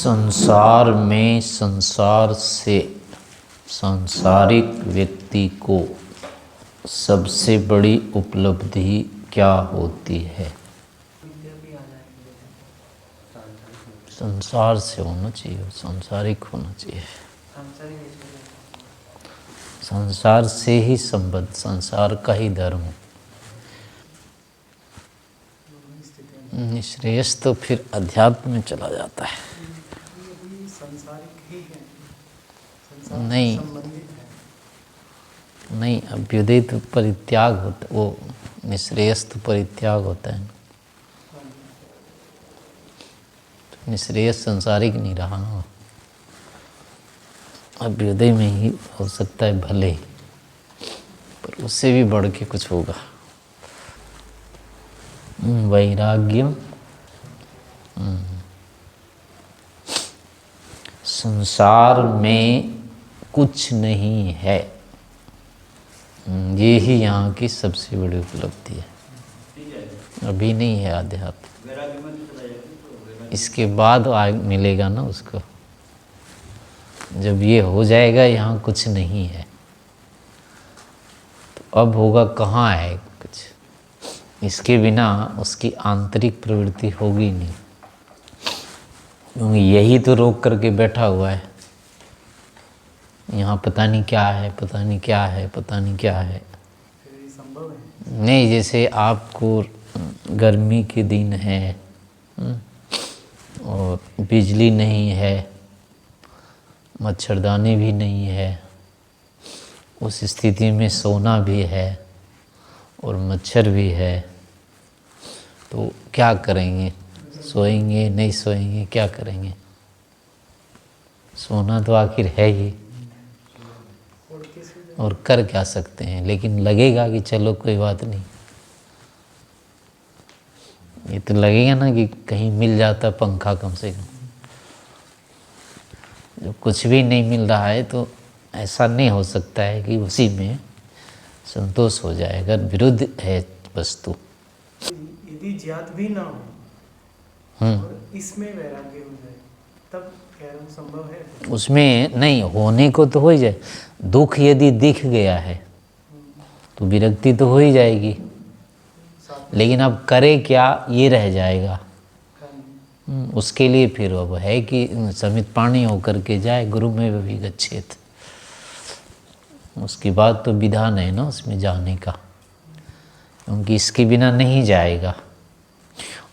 संसार में संसार से सांसारिक व्यक्ति को सबसे बड़ी उपलब्धि क्या होती है? संसार से होना चाहिए, सांसारिक होना चाहिए। संसार से ही संबद्ध, संसार का ही धर्म। निःश्रेयस तो फिर अध्यात्म में चला जाता है। नहीं नहीं, अभ्युदय तो परित्याग होता, वो निःश्रेयस तो परित्याग होता है। तो निःश्रेयस संसारिक नहीं रहा ना, अभ्युदय में ही हो सकता है भले, पर उससे भी बढ़ के कुछ होगा। वैराग्य संसार में कुछ नहीं है, ये ही यहाँ की सबसे बड़ी उपलब्धि है। अभी नहीं है आध्यात्म, इसके बाद मिलेगा ना उसको। जब ये हो जाएगा यहाँ कुछ नहीं है, तो अब होगा कहाँ है कुछ। इसके बिना उसकी आंतरिक प्रवृत्ति होगी नहीं, क्योंकि यही तो रोक करके बैठा हुआ है। यहाँ पता नहीं क्या है, पता नहीं क्या है, पता नहीं क्या है। संभव है नहीं, जैसे आपको गर्मी के दिन है और बिजली नहीं है, मच्छरदानी भी नहीं है, उस स्थिति में सोना भी है और मच्छर भी है, तो क्या करेंगे? सोएंगे? नहीं सोएंगे? क्या करेंगे? सोना तो आखिर है ही, और कर क्या सकते हैं। लेकिन लगेगा कि चलो कोई बात नहीं, ये तो लगेगा ना कि कहीं मिल जाता पंखा कम से कम। जो कुछ भी नहीं मिल रहा है तो ऐसा नहीं हो सकता है कि उसी में संतोष हो जाए, अगर विरुद्ध है वस्तु। यदि ज्ञात भी ना हो और इसमें वैराग्य हो जाए, तब क्या संभव है? उसमें नहीं होने को तो हो ही जाए। दुख यदि दिख गया है तो विरक्ति तो हो ही जाएगी, लेकिन अब करे क्या ये रह जाएगा। उसके लिए फिर अब है कि समित पाणी होकर के जाए, गुरु में भी गच्छेत। उसके बाद तो विधान है ना उसमें जाने का, क्योंकि इसके बिना नहीं जाएगा।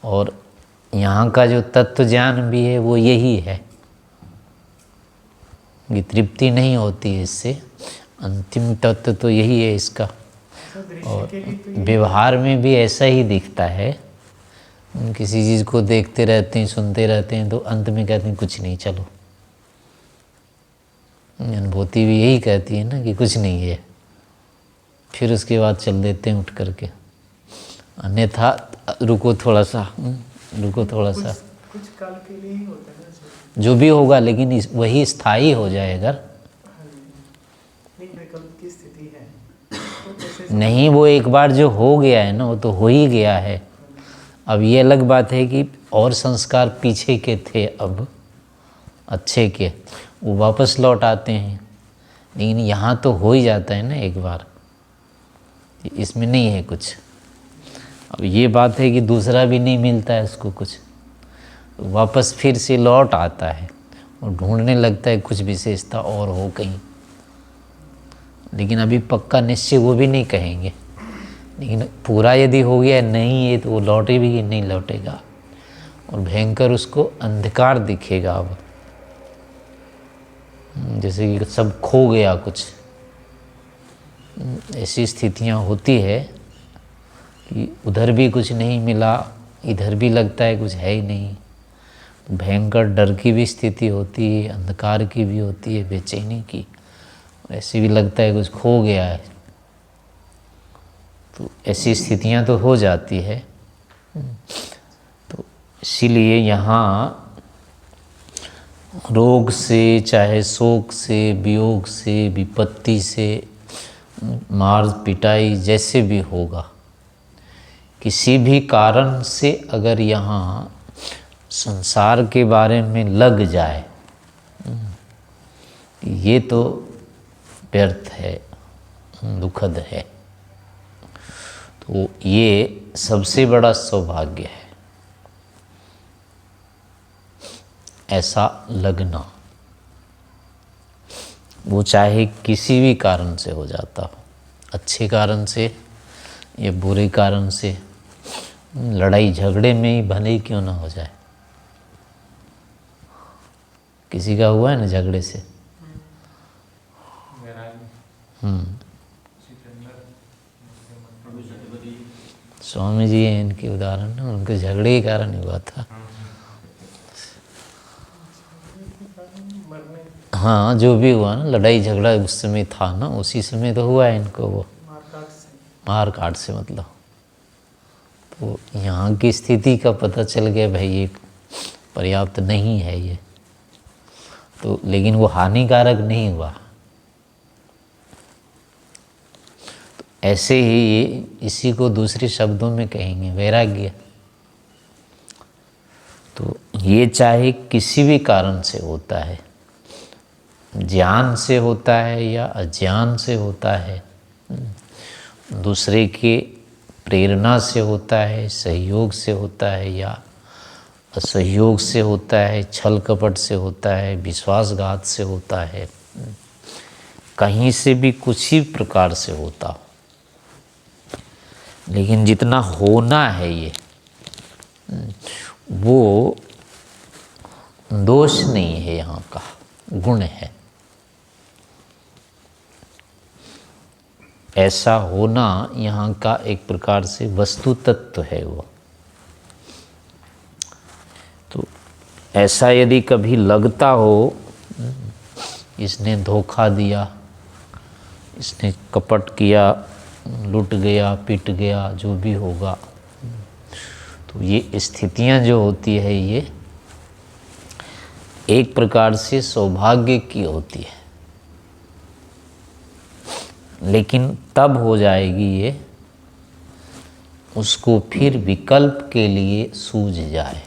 और यहाँ का जो तत्व ज्ञान भी है वो यही है कि तृप्ति नहीं होती है इससे, अंतिम तत्व तो यही है इसका। और व्यवहार में भी ऐसा ही दिखता है। किसी चीज़ को देखते रहते हैं, सुनते रहते हैं, तो अंत में कहते हैं कुछ नहीं, चलो। अनुभूति भी यही कहती है ना कि कुछ नहीं है, फिर उसके बाद चल देते हैं उठ करके। अन्यथा रुको थोड़ा सा, रुको थोड़ा सा, कुछ काल के लिए ही होता है जो भी होगा, लेकिन वही स्थायी हो जाए। अगर की स्थिति है तो नहीं, वो एक बार जो हो गया है ना, वो तो हो ही गया है। अब ये अलग बात है कि और संस्कार पीछे के थे, अब अच्छे के, वो वापस लौट आते हैं। लेकिन यहाँ तो हो ही जाता है ना एक बार, इसमें नहीं है कुछ। अब ये बात है कि दूसरा भी नहीं मिलता है उसको कुछ, वापस फिर से लौट आता है और ढूंढने लगता है कुछ विशेषता और हो कहीं। लेकिन अभी पक्का निश्चय वो भी नहीं कहेंगे, लेकिन पूरा यदि हो गया नहीं है तो वो लौटे भी कि नहीं लौटेगा, और भयंकर उसको अंधकार दिखेगा। अब जैसे कि सब खो गया कुछ, ऐसी स्थितियाँ होती है कि उधर भी कुछ नहीं मिला, इधर भी लगता है कुछ है ही नहीं। भयंकर डर की भी स्थिति होती है, अंधकार की भी होती है, बेचैनी की, ऐसे भी लगता है कुछ खो गया है। तो ऐसी स्थितियां तो हो जाती है। तो इसीलिए यहाँ रोग से, चाहे शोक से, वियोग से, विपत्ति से, मार पिटाई जैसे भी होगा, किसी भी कारण से अगर यहाँ संसार के बारे में लग जाए, ये तो व्यर्थ है, दुखद है। तो ये सबसे बड़ा सौभाग्य है, ऐसा लगना। वो चाहे किसी भी कारण से हो जाता हो, अच्छे कारण से या बुरे कारण से, लड़ाई झगड़े में ही भले ही क्यों ना हो जाए। किसी का हुआ है ना झगड़े से, स्वामी जी हैं इनके उदाहरण ना, उनके झगड़े के कारण ही हुआ था। हाँ, जो भी हुआ ना, लड़ाई झगड़ा उस समय था ना, उसी समय तो हुआ है इनको वो मार काट से मतलब। तो यहाँ की स्थिति का पता चल गया भाई ये पर्याप्त नहीं है ये तो, लेकिन वो हानिकारक नहीं हुआ। तो ऐसे ही ये, इसी को दूसरे शब्दों में कहेंगे वैराग्य। तो ये चाहे किसी भी कारण से होता है, ज्ञान से होता है या अज्ञान से होता है, दूसरे के प्रेरणा से होता है, सहयोग से होता है या असहयोग से होता है, छल कपट से होता है, विश्वासघात से होता है, कहीं से भी कुछ ही प्रकार से होता हो, लेकिन जितना होना है ये, वो दोष नहीं है, यहाँ का गुण है। ऐसा होना यहाँ का एक प्रकार से वस्तु तत्व है वो। तो ऐसा यदि कभी लगता हो, इसने धोखा दिया, इसने कपट किया, लूट गया, पिट गया, जो भी होगा, तो ये स्थितियाँ जो होती है ये एक प्रकार से सौभाग्य की होती है, लेकिन तब हो जाएगी ये उसको फिर विकल्प के लिए सूझ जाए,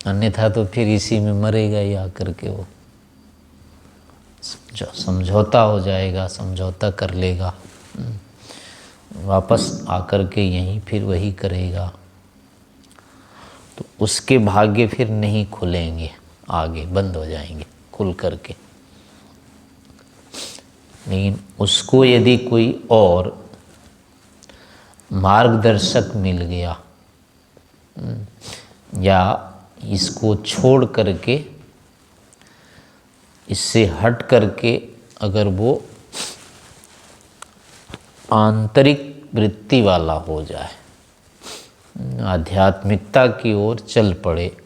अन्यथा तो फिर इसी में मरेगा ही आकर के वो। समझौता हो जाएगा, समझौता कर लेगा, वापस आकर के यहीं फिर वही करेगा, तो उसके भाग्य फिर नहीं खुलेंगे, आगे बंद हो जाएंगे खुल करके। लेकिन उसको यदि कोई और मार्गदर्शक मिल गया या इसको छोड़ करके, इससे हट करके अगर वो आंतरिक वृत्ति वाला हो जाए, आध्यात्मिकता की ओर चल पड़े,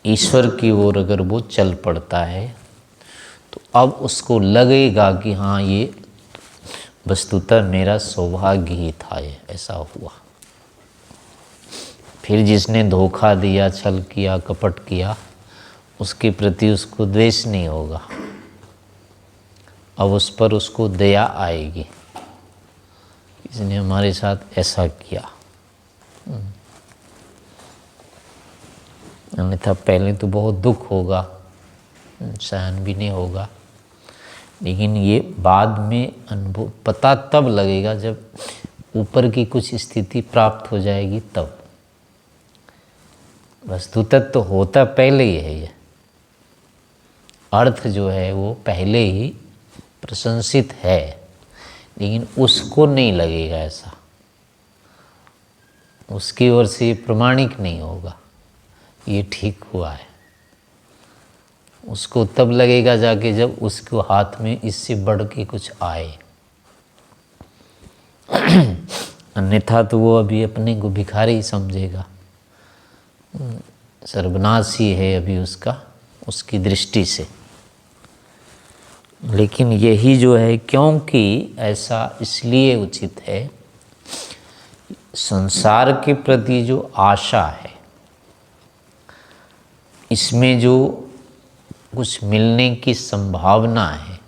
ईश्वर की ओर अगर वो चल पड़ता है, तो अब उसको लगेगा कि हाँ ये वस्तुतः मेरा सौभाग्य ही था, ये ऐसा हुआ। फिर जिसने धोखा दिया, छल किया, कपट किया, उसके प्रति उसको द्वेष नहीं होगा, अब उस पर उसको दया आएगी, इसने हमारे साथ ऐसा किया। अन्यथा पहले तो बहुत दुख होगा, सहन भी नहीं होगा, लेकिन ये बाद में अनुभव पता तब लगेगा जब ऊपर की कुछ स्थिति प्राप्त हो जाएगी तब। वस्तुतः तो होता पहले ही है, ये अर्थ जो है वो पहले ही प्रशंसित है, लेकिन उसको नहीं लगेगा ऐसा, उसकी ओर से प्रमाणिक नहीं होगा ये ठीक हुआ है। उसको तब लगेगा जाके जब उसको हाथ में इससे बढ़ के कुछ आए, अन्यथा तो वो अभी अपने को भिखारी ही समझेगा, सर्वनाश ही है अभी उसका, उसकी दृष्टि से। लेकिन यही जो है, क्योंकि ऐसा इसलिए उचित है, संसार के प्रति जो आशा है, इसमें जो कुछ मिलने की संभावना है,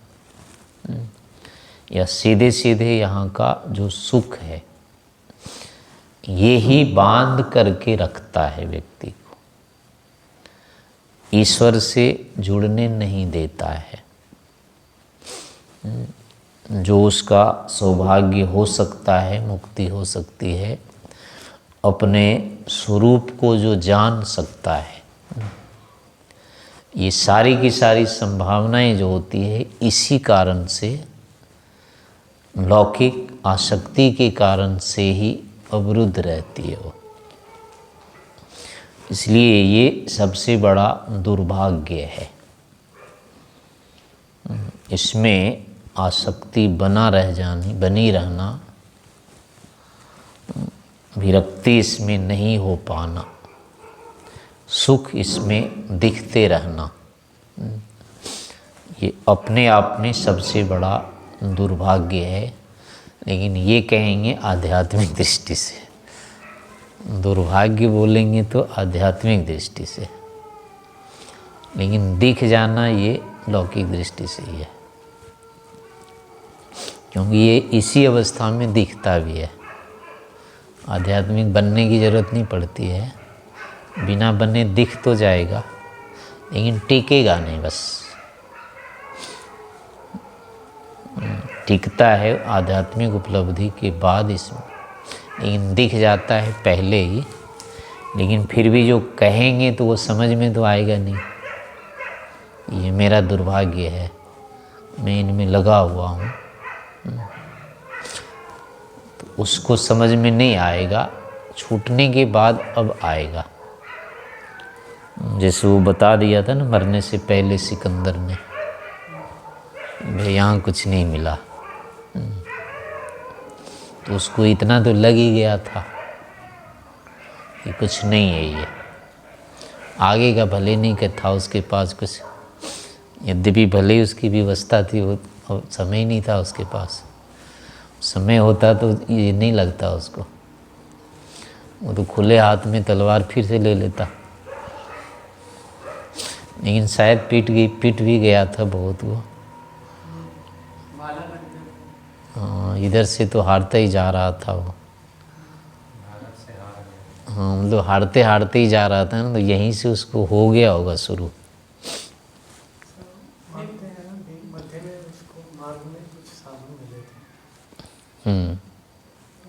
या सीधे सीधे यहाँ का जो सुख है, ये ही बांध करके रखता है व्यक्ति को, ईश्वर से जुड़ने नहीं देता है। जो उसका सौभाग्य हो सकता है, मुक्ति हो सकती है, अपने स्वरूप को जो जान सकता है, ये सारी की सारी संभावनाएं जो होती है इसी कारण से, लौकिक आसक्ति के कारण से ही अवरुद्ध रहती है वो। इसलिए ये सबसे बड़ा दुर्भाग्य है। इसमें आसक्ति बनी रहना, विरक्ति इसमें नहीं हो पाना, सुख इसमें दिखते रहना, ये अपने आप में सबसे बड़ा दुर्भाग्य है। लेकिन ये कहेंगे आध्यात्मिक दृष्टि से, दुर्भाग्य बोलेंगे तो आध्यात्मिक दृष्टि से, लेकिन दिख जाना ये लौकिक दृष्टि से ही है, क्योंकि ये इसी अवस्था में दिखता भी है। आध्यात्मिक बनने की ज़रूरत नहीं पड़ती है, बिना बने दिख तो जाएगा लेकिन टिकेगा नहीं, बस टिकता है आध्यात्मिक उपलब्धि के बाद इसमें, लेकिन दिख जाता है पहले ही। लेकिन फिर भी जो कहेंगे तो वो समझ में तो आएगा नहीं, ये मेरा दुर्भाग्य है, मैं इनमें लगा हुआ हूँ, तो उसको समझ में नहीं आएगा, छूटने के बाद अब आएगा। जैसे वो बता दिया था ना मरने से पहले सिकंदर ने, भाई यहाँ कुछ नहीं मिला, तो उसको इतना तो लग ही गया था कि कुछ नहीं है ये, आगे का भले नहीं कि था उसके पास कुछ, यद्यपि भले ही उसकी व्यवस्था थी, वो समय ही नहीं था उसके पास। समय होता तो ये नहीं लगता उसको, वो तो खुले हाथ में तलवार फिर से ले लेता। लेकिन शायद पीट भी गया था बहुत वो, इधर से तो हारता ही जा रहा था वो, हाँ मतलब हारते हारते ही जा रहा था ना, तो यहीं से उसको हो गया होगा शुरू। मानते हैं ना, मध्य में उसको मार्ग में कुछ साधु मिले थे,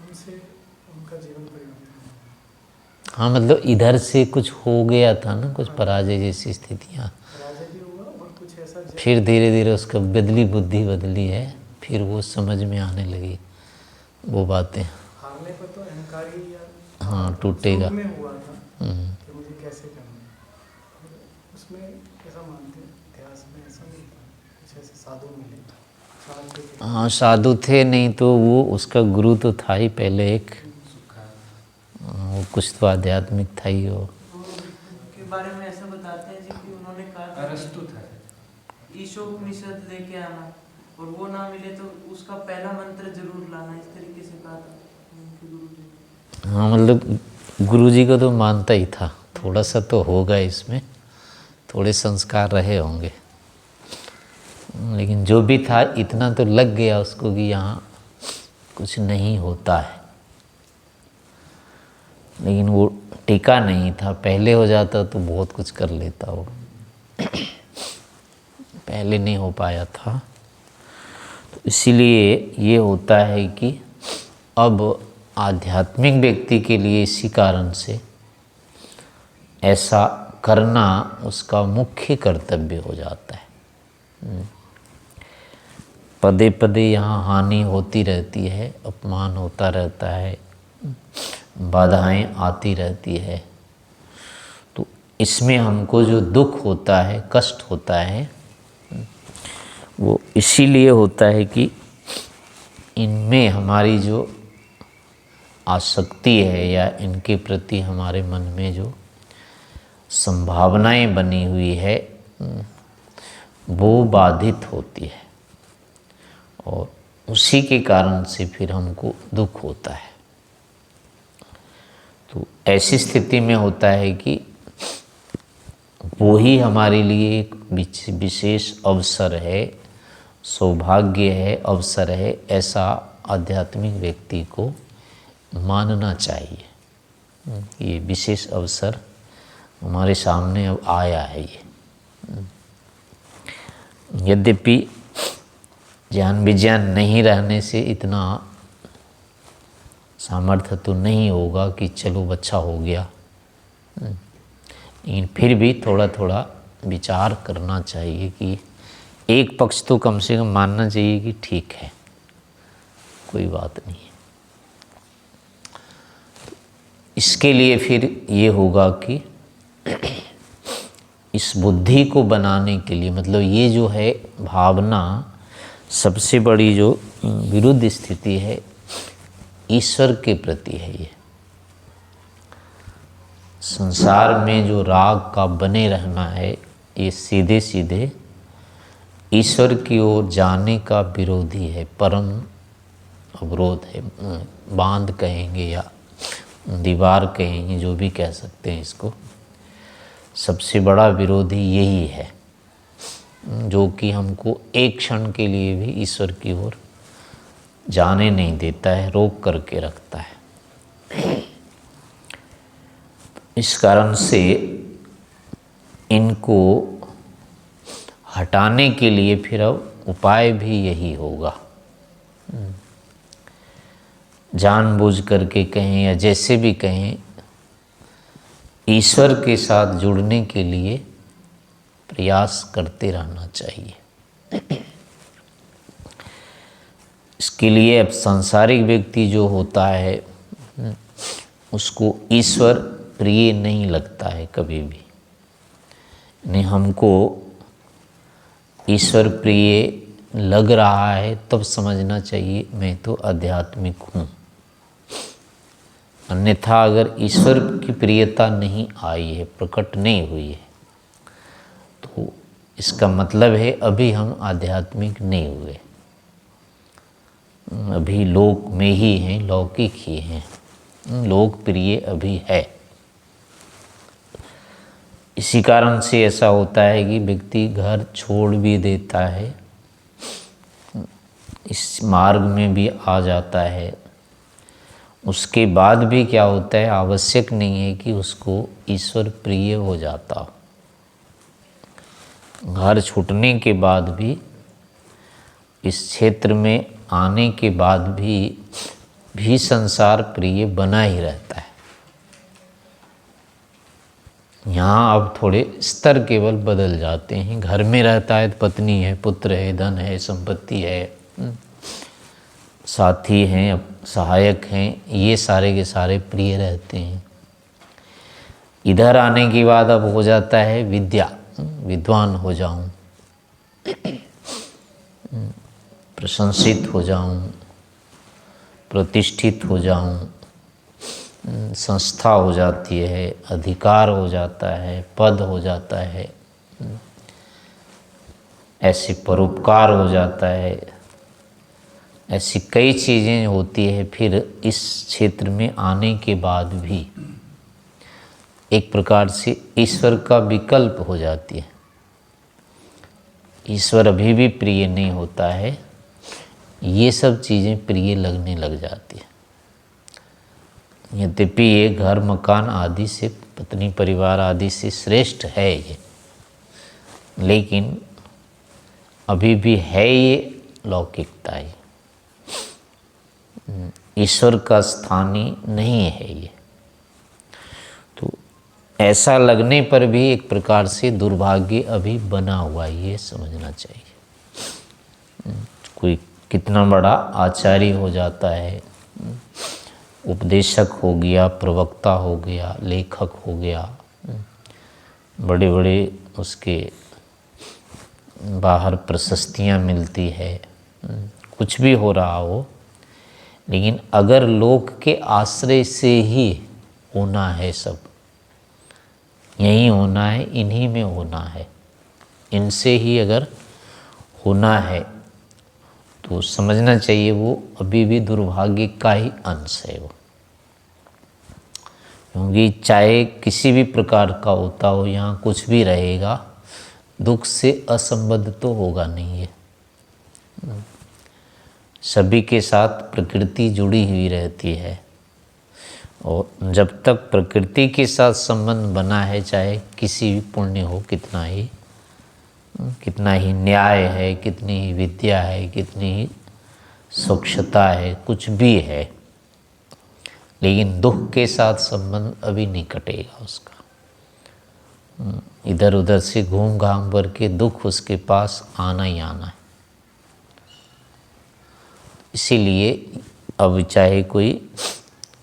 उनसे उनका जीवन परिवर्तन हुआ। हाँ मतलब इधर से कुछ हो गया था ना, कुछ पराजय जैसी स्थितियाँ, पराजय भी हुआ और कुछ ऐसा फिर धीरे धीरे उसका बुद्धि बदली है, फिर वो समझ में आने लगी वो बातें। हारने पर तो अहंकार ही या हाँ टूटेगा। में हुआ था कि मुझे कैसे करना है, उसमें ऐसा मानते हैं इतिहास में ऐसा नहीं था, कुछ ऐसे साधु मिले, हाँ साधु थे, नहीं तो वो उसका गुरु तो था ही पहले एक, वो कुछ तो आध्यात्मिक था ही वो। के बारे में ऐसा बताते हैं जी कि उन्होंने कहा अरस्तु था, ईशोपनिषद लेके आना, और वो ना मिले तो उसका पहला मंत्र जरूर लाना, इस तरीके से कहा था उनके गुरुजी। हाँ मतलब गुरुजी को तो मानता ही था, थोड़ा सा तो होगा इसमें, थोड़े संस्कार रहे होंगे, लेकिन जो भी था इतना तो लग गया उसको कि यहाँ कुछ नहीं होता है। लेकिन वो टिका नहीं था, पहले हो जाता तो बहुत कुछ कर लेता वो, पहले नहीं हो पाया था। तो इसीलिए ये होता है कि अब आध्यात्मिक व्यक्ति के लिए इसी कारण से ऐसा करना उसका मुख्य कर्तव्य हो जाता है। पदे पदे यहाँ हानि होती रहती है, अपमान होता रहता है, बाधाएं आती रहती है, तो इसमें हमको जो दुख होता है, कष्ट होता है, वो इसीलिए होता है कि इनमें हमारी जो आसक्ति है या इनके प्रति हमारे मन में जो संभावनाएं बनी हुई है वो बाधित होती है, और उसी के कारण से फिर हमको दुख होता है। तो ऐसी स्थिति में होता है कि वो ही हमारे लिए एक विशेष अवसर है, सौभाग्य है, अवसर है, ऐसा आध्यात्मिक व्यक्ति को मानना चाहिए। ये विशेष अवसर हमारे सामने अब आया है। ये यद्यपि ज्ञान विज्ञान नहीं रहने से इतना सामर्थ्य तो नहीं होगा कि चलो अच्छा हो गया, लेकिन फिर भी थोड़ा थोड़ा विचार करना चाहिए कि एक पक्ष तो कम से कम मानना चाहिए कि ठीक है, कोई बात नहीं है। इसके लिए फिर ये होगा कि इस बुद्धि को बनाने के लिए, मतलब ये जो है भावना, सबसे बड़ी जो विरुद्ध स्थिति है ईश्वर के प्रति है। ये संसार में जो राग का बने रहना है, ये सीधे सीधे ईश्वर की ओर जाने का विरोधी है, परम अवरोध है। बांध कहेंगे या दीवार कहेंगे, जो भी कह सकते हैं इसको। सबसे बड़ा विरोधी यही है, जो कि हमको एक क्षण के लिए भी ईश्वर की ओर जाने नहीं देता है, रोक करके रखता है। इस कारण से इनको हटाने के लिए फिर अब उपाय भी यही होगा। जानबूझ करके कहें या जैसे भी कहें, ईश्वर के साथ जुड़ने के लिए प्रयास करते रहना चाहिए। इसके लिए अब सांसारिक व्यक्ति जो होता है उसको ईश्वर प्रिय नहीं लगता है कभी भी। नहीं, हमको ईश्वर प्रिय लग रहा है तब समझना चाहिए मैं तो आध्यात्मिक हूँ। अन्यथा अगर ईश्वर की प्रियता नहीं आई है, प्रकट नहीं हुई है, तो इसका मतलब है अभी हम आध्यात्मिक नहीं हुए, अभी लोक में ही हैं, लौकिक ही हैं, लोकप्रिय अभी है। इसी कारण से ऐसा होता है कि व्यक्ति घर छोड़ भी देता है, इस मार्ग में भी आ जाता है, उसके बाद भी क्या होता है, आवश्यक नहीं है कि उसको ईश्वर प्रिय हो जाता। घर छूटने के बाद भी, इस क्षेत्र में आने के बाद भी संसार प्रिय बना ही रहता है। यहाँ अब थोड़े स्तर केवल बदल जाते हैं। घर में रहता है तो पत्नी है, पुत्र है, धन है, संपत्ति है, साथी हैं, सहायक हैं, ये सारे के सारे प्रिय रहते हैं। इधर आने के बाद अब हो जाता है विद्या, विद्वान हो जाऊं, प्रशंसित हो जाऊं, प्रतिष्ठित हो जाऊं, संस्था हो जाती है, अधिकार हो जाता है, पद हो जाता है, ऐसे परोपकार हो जाता है, ऐसी कई चीज़ें होती है। फिर इस क्षेत्र में आने के बाद भी एक प्रकार से ईश्वर का विकल्प हो जाती है। ईश्वर अभी भी प्रिय नहीं होता है, ये सब चीज़ें प्रिय लगने लग जाती है। यद्यपि ये घर मकान आदि से, पत्नी परिवार आदि से श्रेष्ठ है ये, लेकिन अभी भी है ये लौकिकता, ये ईश्वर का स्थानीय नहीं है ये। तो ऐसा लगने पर भी एक प्रकार से दुर्भाग्य अभी बना हुआ, ये समझना चाहिए। कोई कितना बड़ा आचार्य हो जाता है, उपदेशक हो गया, प्रवक्ता हो गया, लेखक हो गया, बड़े बड़े उसके बाहर प्रशस्तियाँ मिलती है, कुछ भी हो रहा हो, लेकिन अगर लोक के आश्रय से ही होना है, सब यहीं होना है, इन्हीं में होना है, इनसे ही अगर होना है, तो समझना चाहिए वो अभी भी दुर्भाग्य का ही अंश है वो। क्योंकि चाहे किसी भी प्रकार का होता हो, यहाँ कुछ भी रहेगा, दुख से असंबद्ध तो होगा नहीं है। सभी के साथ प्रकृति जुड़ी हुई रहती है, और जब तक प्रकृति के साथ संबंध बना है, चाहे किसी भी पुण्य हो, कितना ही न्याय है, कितनी ही विद्या है, कितनी ही स्वच्छता है, कुछ भी है, लेकिन दुख के साथ संबंध अभी नहीं कटेगा उसका। इधर उधर से घूम घाम करके दुख उसके पास आना ही आना है। इसीलिए अब चाहे कोई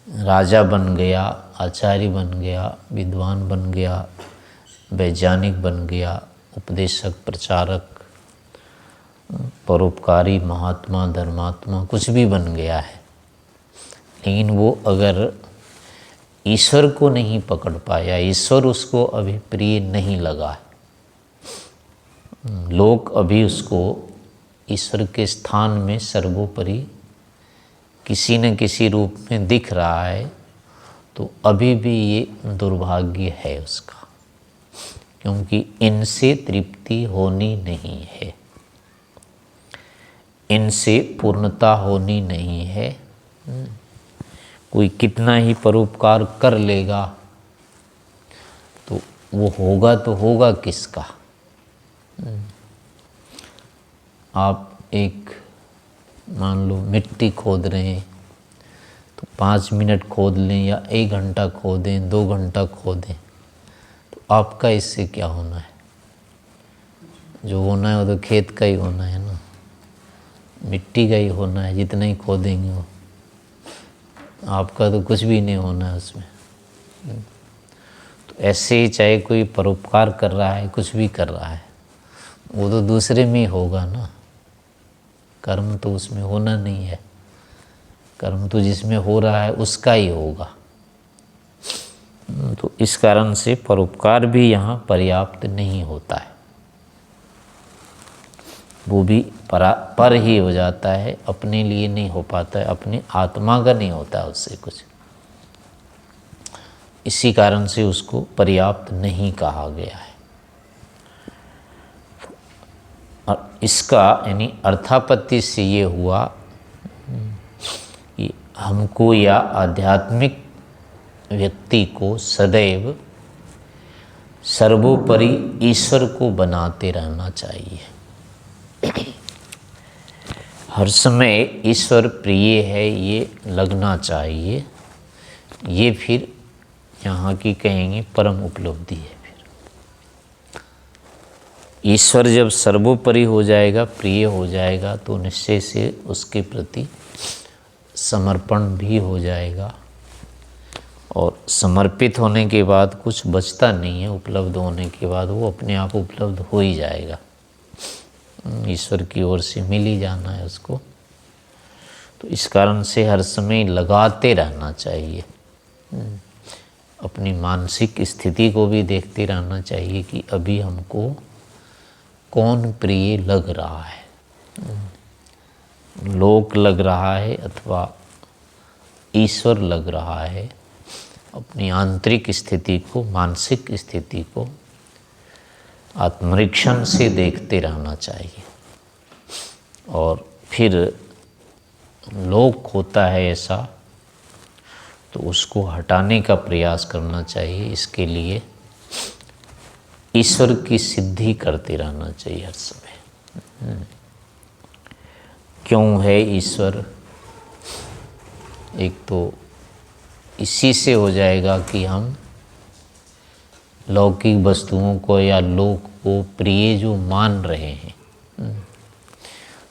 राजा बन गया, आचार्य बन गया, विद्वान बन गया, वैज्ञानिक बन गया, उपदेशक, प्रचारक, परोपकारी, महात्मा, धर्मात्मा, कुछ भी बन गया है, लेकिन वो अगर ईश्वर को नहीं पकड़ पाया, ईश्वर उसको अभी प्रिय नहीं लगा है, लोग अभी उसको ईश्वर के स्थान में सर्वोपरि किसी न किसी रूप में दिख रहा है, तो अभी भी ये दुर्भाग्य है उसका, क्योंकि इनसे तृप्ति होनी नहीं है, इनसे पूर्णता होनी नहीं है। कोई कितना ही परोपकार कर लेगा तो वो होगा किसका? आप एक मान लो मिट्टी खोद रहे हैं, तो 5 मिनट खोद लें या 1 घंटा खोदें, 2 घंटा खोदें, तो आपका इससे क्या होना है? जो होना है वो तो खेत का ही होना है ना, मिट्टी का ही होना है, जितना ही खोदेंगे वो, आपका तो कुछ भी नहीं होना है उसमें। तो ऐसे ही चाहे कोई परोपकार कर रहा है, कुछ भी कर रहा है, वो तो दूसरे में ही होगा ना, कर्म तो उसमें होना नहीं है, कर्म तो जिसमें हो रहा है उसका ही होगा। तो इस कारण से परोपकार भी यहाँ पर्याप्त नहीं होता है, वो भी पर ही हो जाता है, अपने लिए नहीं हो पाता है, अपनी आत्मा का नहीं होता है उससे कुछ। इसी कारण से उसको पर्याप्त नहीं कहा गया है। और इसका यानी अर्थापत्ति से ये हुआ कि हमको या आध्यात्मिक व्यक्ति को सदैव सर्वोपरि ईश्वर को बनाते रहना चाहिए। हर समय ईश्वर प्रिय है ये लगना चाहिए, ये फिर यहाँ की कहेंगे परम उपलब्धि है। फिर ईश्वर जब सर्वोपरि हो जाएगा, प्रिय हो जाएगा, तो निश्चय से उसके प्रति समर्पण भी हो जाएगा, और समर्पित होने के बाद कुछ बचता नहीं है, उपलब्ध होने के बाद वो अपने आप उपलब्ध हो ही जाएगा, ईश्वर की ओर से मिल ही जाना है उसको। तो इस कारण से हर समय लगाते रहना चाहिए, अपनी मानसिक स्थिति को भी देखते रहना चाहिए कि अभी हमको कौन प्रिय लग रहा है, लोक लग रहा है अथवा ईश्वर लग रहा है। अपनी आंतरिक स्थिति को, मानसिक स्थिति को आत्मनिरीक्षण से देखते रहना चाहिए। और फिर लोक होता है ऐसा, तो उसको हटाने का प्रयास करना चाहिए। इसके लिए ईश्वर की सिद्धि करते रहना चाहिए हर समय। क्यों है ईश्वर? एक तो इसी से हो जाएगा कि हम लौकिक वस्तुओं को या लोक को प्रिय जो मान रहे हैं,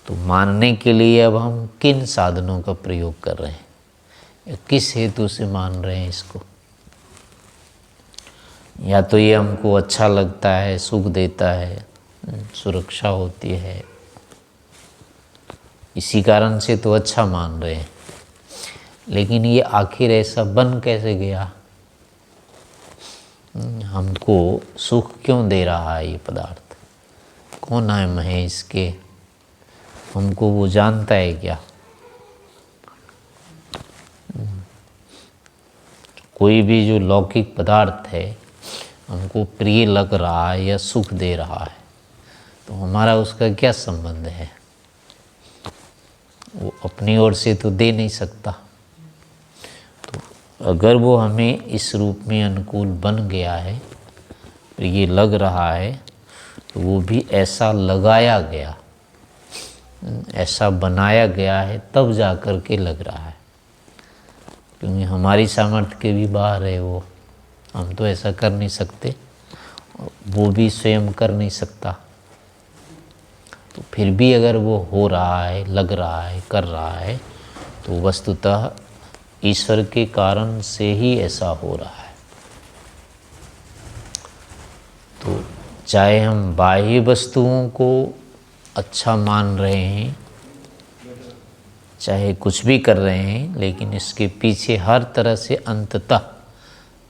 तो मानने के लिए अब हम किन साधनों का प्रयोग कर रहे हैं, या किस हेतु से मान रहे हैं इसको? या तो ये हमको अच्छा लगता है, सुख देता है, सुरक्षा होती है, इसी कारण से तो अच्छा मान रहे हैं। लेकिन ये आखिर ऐसा बन कैसे गया? हमको सुख क्यों दे रहा है ये पदार्थ? कौन नाम है इसके? हमको वो जानता है क्या? कोई भी जो लौकिक पदार्थ है हमको प्रिय लग रहा है या सुख दे रहा है, तो हमारा उसका क्या संबंध है? वो अपनी ओर से तो दे नहीं सकता। तो अगर वो हमें इस रूप में अनुकूल बन गया है, तो ये लग रहा है, तो वो भी ऐसा लगाया गया, ऐसा बनाया गया है, तब जा कर के लग रहा है। क्योंकि हमारी सामर्थ्य के भी बाहर है वो, हम तो ऐसा कर नहीं सकते, वो भी स्वयं कर नहीं सकता। तो फिर भी अगर वो हो रहा है, लग रहा है, कर रहा है, तो वस्तुतः ईश्वर के कारण से ही ऐसा हो रहा है। तो चाहे हम बाह्य वस्तुओं को अच्छा मान रहे हैं, चाहे कुछ भी कर रहे हैं, लेकिन इसके पीछे हर तरह से अंततः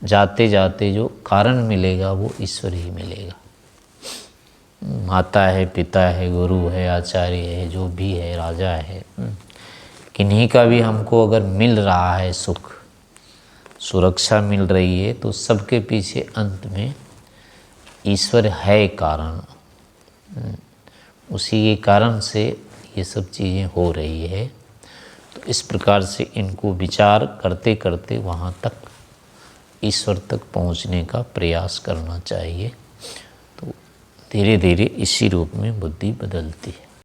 जाते जाते जो कारण मिलेगा वो ईश्वर ही मिलेगा। माता है, पिता है, गुरु है, आचार्य है, जो भी है, राजा है, किन्हीं का भी हमको अगर मिल रहा है सुख, सुरक्षा मिल रही है, तो सबके पीछे अंत में ईश्वर है कारण। उसी के कारण से ये सब चीज़ें हो रही है। तो इस प्रकार से इनको विचार करते करते वहाँ तक, ईश्वर तक पहुँचने का प्रयास करना चाहिए। तो धीरे धीरे इसी रूप में बुद्धि बदलती है।